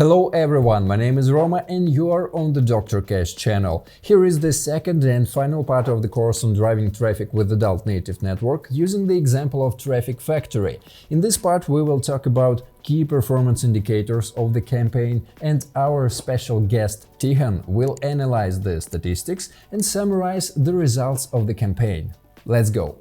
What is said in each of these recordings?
Hello everyone, my name is Roma and you are on the Dr. Cash channel. Here is the second and final part of the course on driving traffic with adult native network using the example of Traffic Factory. In this part we will talk about key performance indicators of the campaign, and our special guest Tihan will analyze the statistics and summarize the results of the campaign. Let's go!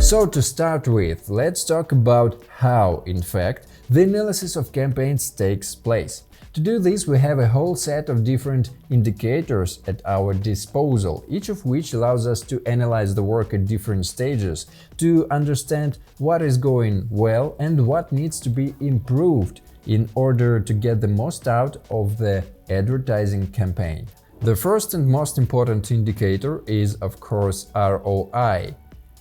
So to start with, let's talk about how, in fact, the analysis of campaigns takes place. To do this, we have a whole set of different indicators at our disposal, each of which allows us to analyze the work at different stages, to understand what is going well and what needs to be improved in order to get the most out of the advertising campaign. The first and most important indicator is, of course, ROI.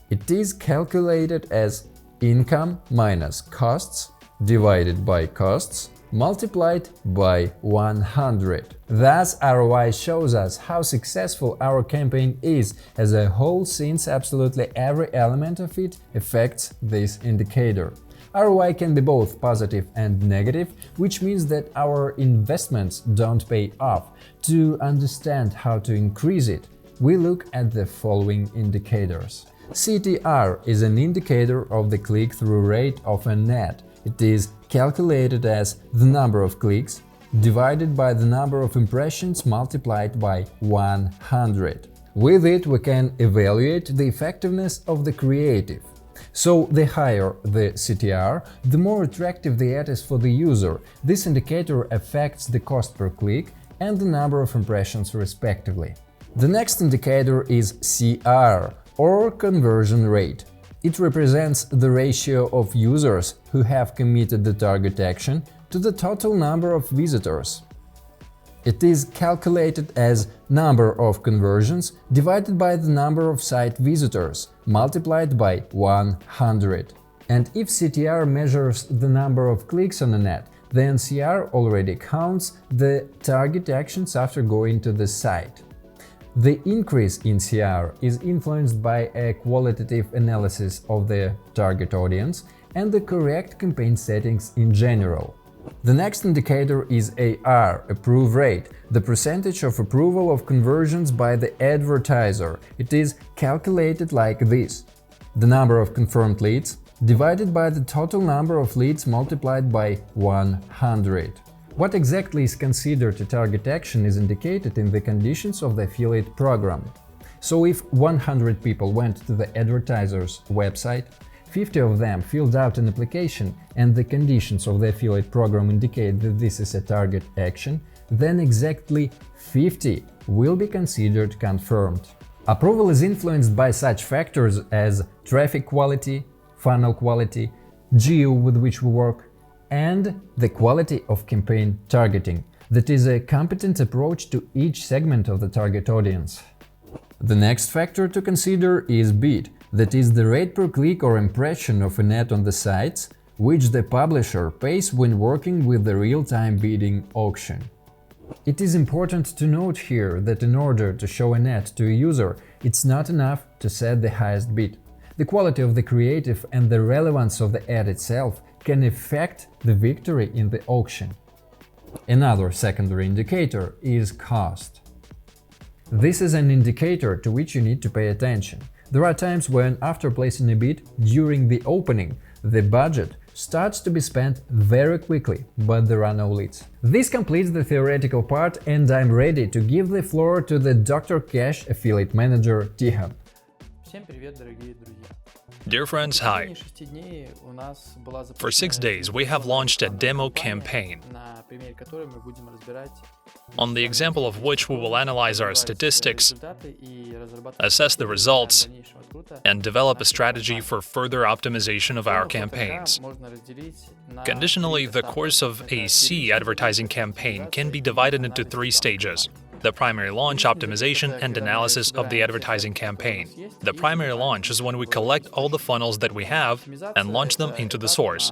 It is calculated as income minus costs divided by costs multiplied by 100. Thus, ROI shows us how successful our campaign is as a whole, since absolutely every element of it affects this indicator. ROI can be both positive and negative, which means that our investments don't pay off. To understand how to increase it, we look at the following indicators. CTR is an indicator of the click-through rate of an ad. It is calculated as the number of clicks divided by the number of impressions multiplied by 100. With it, we can evaluate the effectiveness of the creative. So, the higher the CTR, the more attractive the ad is for the user. This indicator affects the cost per click and the number of impressions respectively. The next indicator is CR, or conversion rate. It represents the ratio of users who have committed the target action to the total number of visitors. It is calculated as number of conversions divided by the number of site visitors multiplied by 100. And if CTR measures the number of clicks on an ad, then CR already counts the target actions after going to the site. The increase in CR is influenced by a qualitative analysis of the target audience and the correct campaign settings in general. The next indicator is AR, approve rate, the percentage of approval of conversions by the advertiser. It is calculated like this: the number of confirmed leads divided by the total number of leads multiplied by 100. What exactly is considered a target action is indicated in the conditions of the affiliate program. So if 100 people went to the advertiser's website, 50 of them filled out an application and the conditions of the affiliate program indicate that this is a target action, then exactly 50 will be considered confirmed. Approval is influenced by such factors as traffic quality, funnel quality, geo with which we work, and the quality of campaign targeting. That is a competent approach to each segment of the target audience. The next factor to consider is bid, that is the rate per click or impression of an ad on the sites, which the publisher pays when working with the real-time bidding auction. It is important to note here that in order to show an ad to a user, it's not enough to set the highest bid. The quality of the creative and the relevance of the ad itself can affect the victory in the auction. Another secondary indicator is cost. This is an indicator to which you need to pay attention. There are times when, after placing a bid during the opening, the budget starts to be spent very quickly, but there are no leads. This completes the theoretical part, and I'm ready to give the floor to the Dr. Cash affiliate manager Tihan. Dear friends, hi. For 6 days, we have launched a demo campaign, on the example of which we will analyze our statistics, assess the results, and develop a strategy for further optimization of our campaigns. Conditionally, the course of a C advertising campaign can be divided into 3 stages: the primary launch, optimization, and analysis of the advertising campaign. The primary launch is when we collect all the funnels that we have and launch them into the source.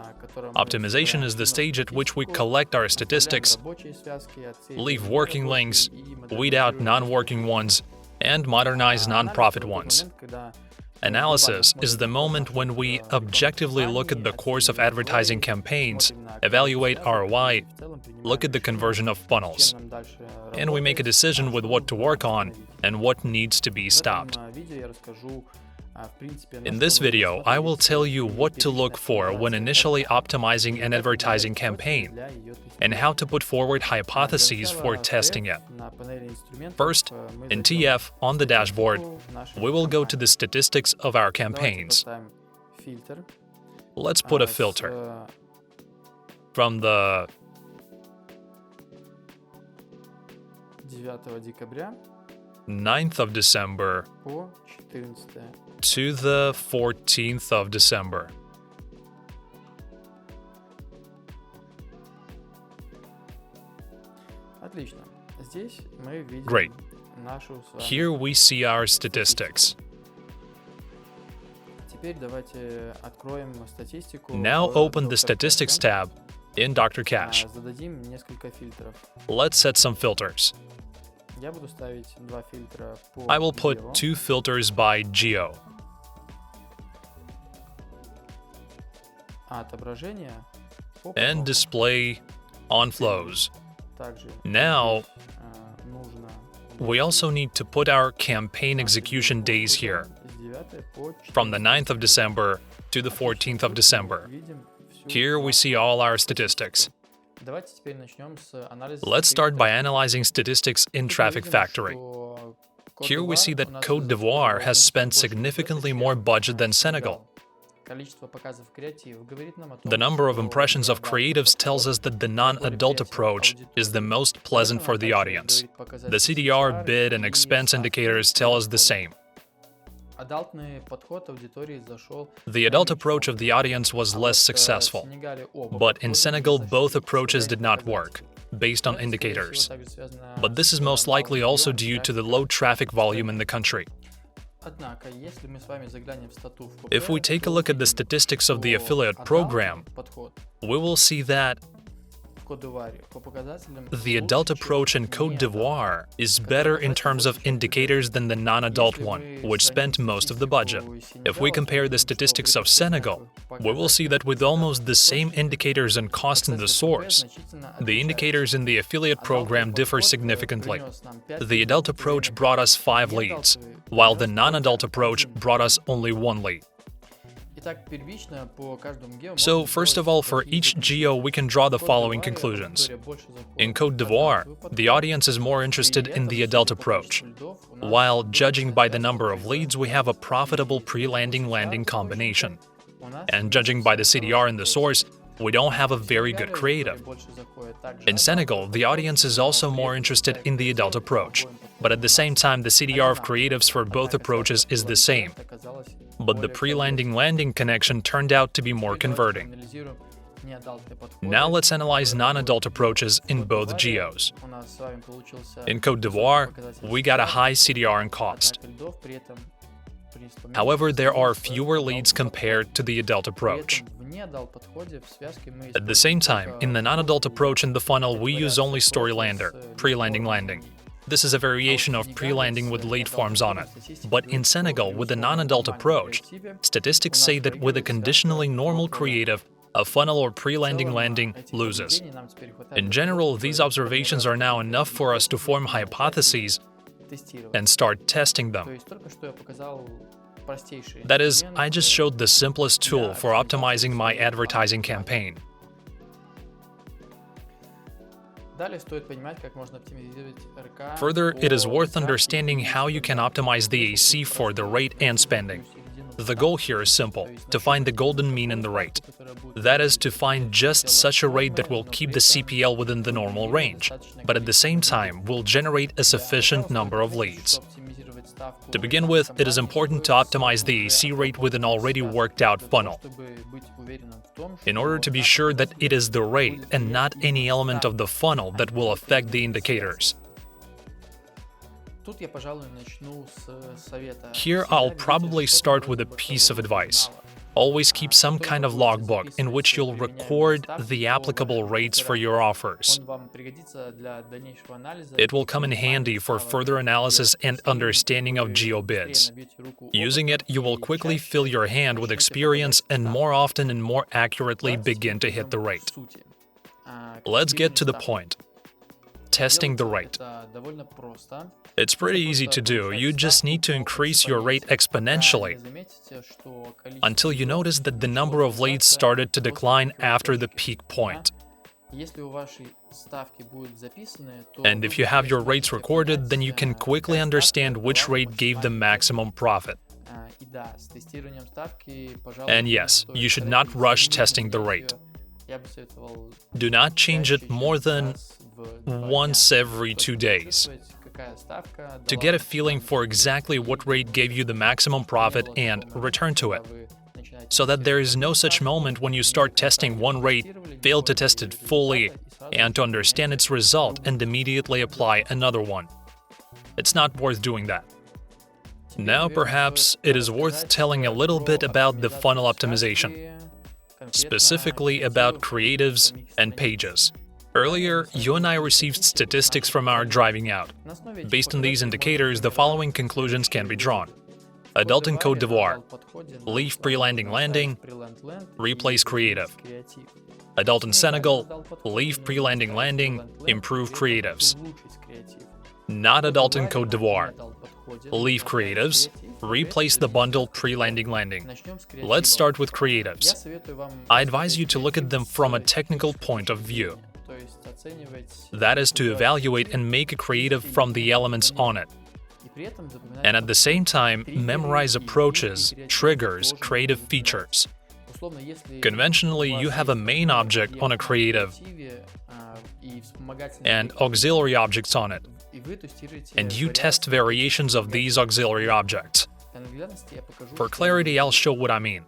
Optimization is the stage at which we collect our statistics, leave working links, weed out non-working ones, and modernize nonprofit ones. Analysis is the moment when we objectively look at the course of advertising campaigns, evaluate ROI, look at the conversion of funnels, and we make a decision with what to work on and what needs to be stopped. In this video, I will tell you what to look for when initially optimizing an advertising campaign and how to put forward hypotheses for testing it. First, in TF on the dashboard, we will go to the statistics of our campaigns. Let's put a filter. From the 9th of December to the 14th of December. Great. Here we see our statistics. Now open the Statistics tab in Dr.cash. Let's set some filters. I will put 2 filters by geo. And display on flows. Now, we also need to put our campaign execution days here, from the 9th of December to the 14th of December. Here we see all our statistics. Let's start by analyzing statistics in Traffic Factory. Here we see that Côte d'Ivoire has spent significantly more budget than Senegal. The number of impressions of creatives tells us that the non-adult approach is the most pleasant for the audience. The CDR, bid, and expense indicators tell us the same. The adult approach of the audience was less successful, but in Senegal both approaches did not work, based on indicators. But this is most likely also due to the low traffic volume in the country. If we take a look at the statistics of the affiliate program, we will see that the adult approach in Côte d'Ivoire is better in terms of indicators than the non-adult one, which spent most of the budget. If we compare the statistics of Senegal, we will see that with almost the same indicators and cost in the source, the indicators in the affiliate program differ significantly. The adult approach brought us 5 leads, while the non-adult approach brought us only 1 lead. So, first of all, for each geo, we can draw the following conclusions. In Côte d'Ivoire, the audience is more interested in the adult approach, while judging by the number of leads, we have a profitable pre-landing-landing combination. And judging by the CDR in the source, we don't have a very good creative. In Senegal, the audience is also more interested in the adult approach, but at the same time, the CDR of creatives for both approaches is the same. But the pre-landing-landing connection turned out to be more converting. Now let's analyze non-adult approaches in both geos. In Côte d'Ivoire, we got a high CDR and cost. However, there are fewer leads compared to the adult approach. At the same time, in the non-adult approach in the funnel, we use only Storylander, pre-landing-landing. This is a variation of pre-landing with lead forms on it. But in Senegal, with the non-adult approach, statistics say that with a conditionally normal creative, a funnel or pre-landing-landing loses. In general, these observations are now enough for us to form hypotheses and start testing them. That is, I just showed the simplest tool for optimizing my advertising campaign. Further, it is worth understanding how you can optimize the AC for the rate and spending. The goal here is simple, to find the golden mean in the rate. That is, to find just such a rate that will keep the CPL within the normal range, but at the same time will generate a sufficient number of leads. To begin with, it is important to optimize the AC rate with an already worked-out funnel, in order to be sure that it is the rate and not any element of the funnel that will affect the indicators. Here I'll probably start with a piece of advice. Always keep some kind of logbook in which you'll record the applicable rates for your offers. It will come in handy for further analysis and understanding of geobids. Using it, you will quickly fill your hand with experience and more often and more accurately begin to hit the rate. Let's get to the point. Testing the rate. It's pretty easy to do. You just need to increase your rate exponentially until you notice that the number of leads started to decline after the peak point. And if you have your rates recorded, then you can quickly understand which rate gave the maximum profit. And yes, you should not rush testing the rate. Do not change it more than once every 2 days to get a feeling for exactly what rate gave you the maximum profit and return to it, so that there is no such moment when you start testing one rate, fail to test it fully, and to understand its result and immediately apply another one. It's not worth doing that. Now perhaps it is worth telling a little bit about the funnel optimization, specifically about creatives and pages. Earlier, you and I received statistics from our driving out. Based on these indicators, the following conclusions can be drawn. Adult in Côte d'Ivoire. Leave pre-landing landing. Replace creative. Adult in Senegal. Leave pre-landing landing. Improve creatives. Not adult in Côte d'Ivoire. Leave creatives. Replace the bundle pre-landing landing. Let's start with creatives. I advise you to look at them from a technical point of view. That is to evaluate and make a creative from the elements on it. And at the same time, memorize approaches, triggers, creative features. Conventionally, you have a main object on a creative and auxiliary objects on it, and you test variations of these auxiliary objects. For clarity, I'll show what I mean.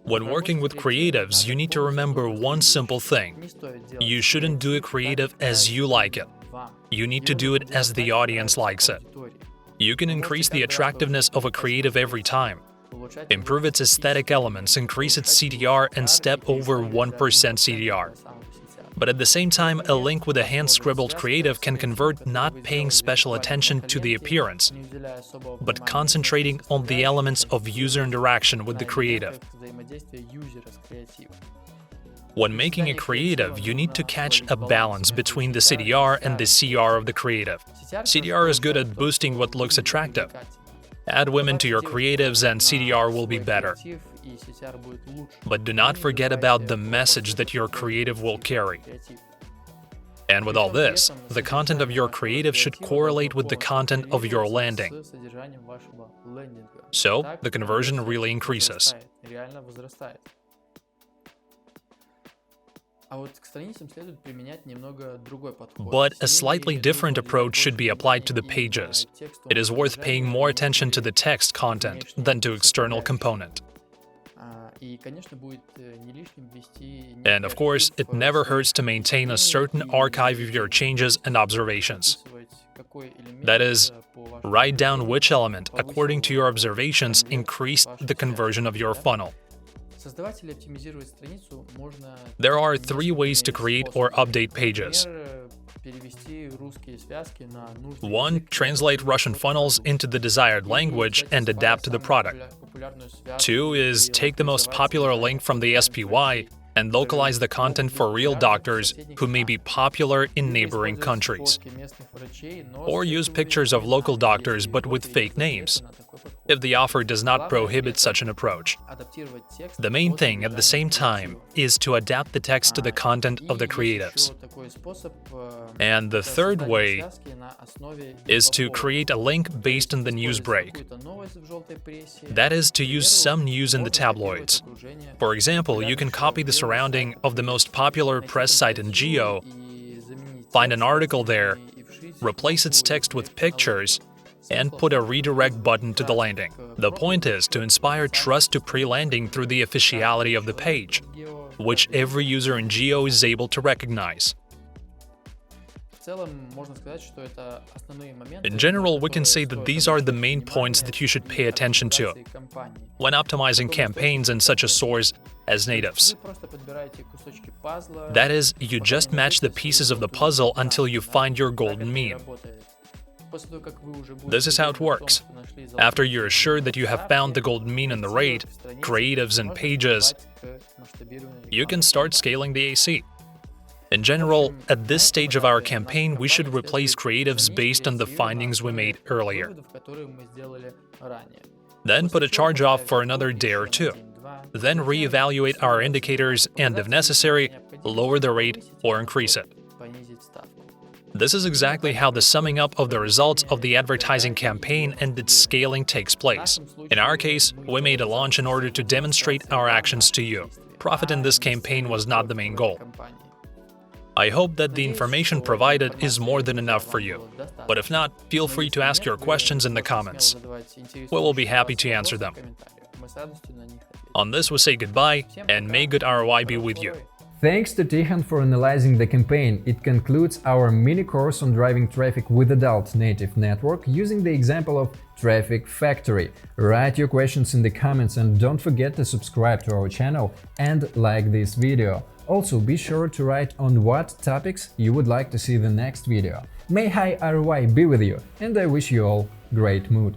When working with creatives, you need to remember one simple thing. You shouldn't do a creative as you like it. You need to do it as the audience likes it. You can increase the attractiveness of a creative every time, improve its aesthetic elements, increase its CTR, and step over 1% CTR. But at the same time, a link with a hand-scribbled creative can convert not paying special attention to the appearance, but concentrating on the elements of user interaction with the creative. When making a creative, you need to catch a balance between the CTR and the CR of the creative. CTR is good at boosting what looks attractive. Add women to your creatives and CTR will be better. But do not forget about the message that your creative will carry. And with all this, the content of your creative should correlate with the content of your landing. So, the conversion really increases. But a slightly different approach should be applied to the pages. It is worth paying more attention to the text content than to external component. And of course, it never hurts to maintain a certain archive of your changes and observations. That is, write down which element, according to your observations, increased the conversion of your funnel. There are 3 ways to create or update pages. 1. Translate Russian funnels into the desired language and adapt to the product. 2 is take the most popular link from the SPY and localize the content for real doctors who may be popular in neighboring countries. Or use pictures of local doctors but with fake names, if the offer does not prohibit such an approach. The main thing at the same time is to adapt the text to the content of the creatives. And the third way is to create a link based on the news break. That is to use some news in the tabloids. For example, you can copy the surrounding of the most popular press site in Geo, find an article there, replace its text with pictures, and put a redirect button to the landing. The point is to inspire trust to pre-landing through the officiality of the page. which every user in Geo is able to recognize. In general, we can say that these are the main points that you should pay attention to when optimizing campaigns in such a source as natives. That is, you just match the pieces of the puzzle until you find your golden mean. This is how it works. After you're assured that you have found the golden mean in the rate, creatives, and pages, you can start scaling the AC. In general, at this stage of our campaign, we should replace creatives based on the findings we made earlier. Then put a charge off for another day or two. Then reevaluate our indicators and, if necessary, lower the rate or increase it. This is exactly how the summing up of the results of the advertising campaign and its scaling takes place. In our case, we made a launch in order to demonstrate our actions to you. Profit in this campaign was not the main goal. I hope that the information provided is more than enough for you, but if not, feel free to ask your questions in the comments. We will be happy to answer them. On this, we say goodbye, and may good ROI be with you. Thanks to Tikhon for analyzing the campaign. It concludes our mini course on driving traffic with adult native network using the example of Traffic Factory. Write your questions in the comments and don't forget to subscribe to our channel and like this video. Also, be sure to write on what topics you would like to see the next video. May high ROI be with you, and I wish you all great mood!